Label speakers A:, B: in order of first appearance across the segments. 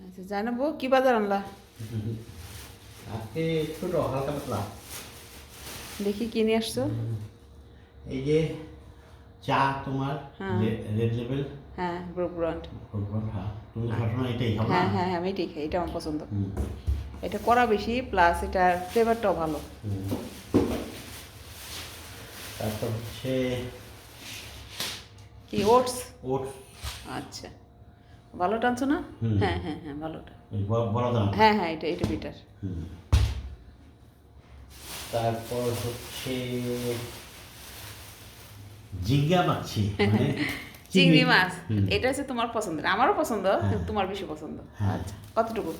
A: আচ্ছা জানাবো কি বাজার আনলা?
B: আজকে ছোট হালকা পাতলা।
A: দেখি কি নিয়ে আসছো।
B: এই যে চা তোমার
A: হ্যাঁ।
B: Red label.
A: হ্যাঁ ব্রুক ব্র্যান্ড।
B: হ্যাঁ তুমি সবসময় এটাই খাও না?
A: হ্যাঁ হ্যাঁ হ্যাঁ আমি এটাই খাই, এটা আমার পছন্দ।
B: হুম,
A: এটা করা বেশি প্লাস এটার ফ্লেভারটাও ভালো।
B: হুম। তারপর হচ্ছে
A: কি ওটস?
B: ওটস।
A: আচ্ছা ভালো টানছো না?
B: হুম।
A: হ্যাঁ হ্যাঁ হ্যাঁ ভালোটা।
B: বড় দাম।
A: হ্যাঁ হ্যাঁ এটা এটা বেটার।
B: হুম। তারপর হচ্ছে জিঙ্গা মাছি মানে
A: চিংড়ি মাছ।
B: হুম।
A: এটা হচ্ছে তোমার পছন্দের, আমারও পছন্দ
B: হ্যাঁ।
A: কিন্তু তোমার বেশি পছন্দ।
B: হ্যাঁ।
A: আচ্ছা কতটুকু?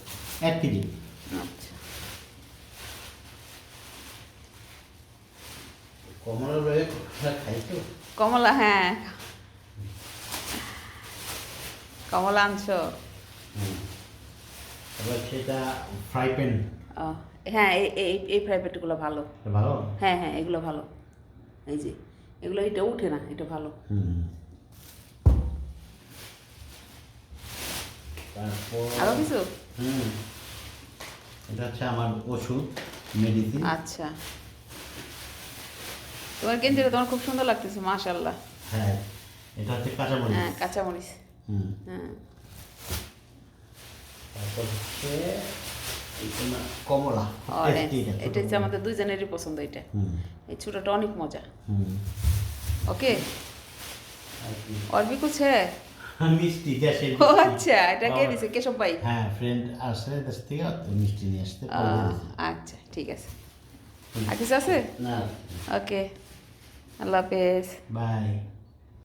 B: 1 কেজি।
A: আচ্ছা
B: কমলা রয়ে খাই তো।
A: কমলা, হ্যাঁ কমলা আনছো?
B: হুম। তারপর সেটা ফ্রাই প্যান।
A: ও, হ্যাঁ এই এই এই ফ্রাই প্যানগুলো ভালো।
B: ভালো।
A: হ্যাঁ হ্যাঁ এগুলো ভালো। এই যে এগুলো এটা উঠে না, এটা ভালো।
B: হুম। তারপর
A: আরও কিছু?
B: হুম, এটা হচ্ছে আমার ওষুধ, মেডিসিন।
A: আচ্ছা তোমার গেঞ্জিটা তোমার খুব সুন্দর লাগতেছে মাশাআল্লাহ।
B: হ্যাঁ, এটা হচ্ছে কাঁচামরিচ।
A: হ্যাঁ কাঁচামরিচ।
B: হুম।
A: হ্যাঁ
B: তারপর হচ্ছে এই তোমার কমলা।
A: অরেঞ্জ,
B: টেস্টি এটা,
A: এটা হচ্ছে আমাদের দুইজনেরই পছন্দ এটা।
B: হুম,
A: এই ছোটোটা অনেক মজা।
B: হুম।
A: ওকে
B: আর কি?
A: और भी कुछ है?
B: মিষ্টি দেশের
A: ও
B: মিষ্টি।
A: আচ্ছা এটা কে
B: বাবা-
A: দিছে, কেশব ভাই?
B: হ্যাঁ, ফ্রেন্ড আসছে দেশ থেকে, তো মিষ্টি নিয়ে আসতে পরে দিয়ে দিয়েছে।
A: আচ্ছা ঠিক আছে। আর কিছু আছে?
B: না,
A: ওকে আল্লাহ হাফেজ।
B: বাই।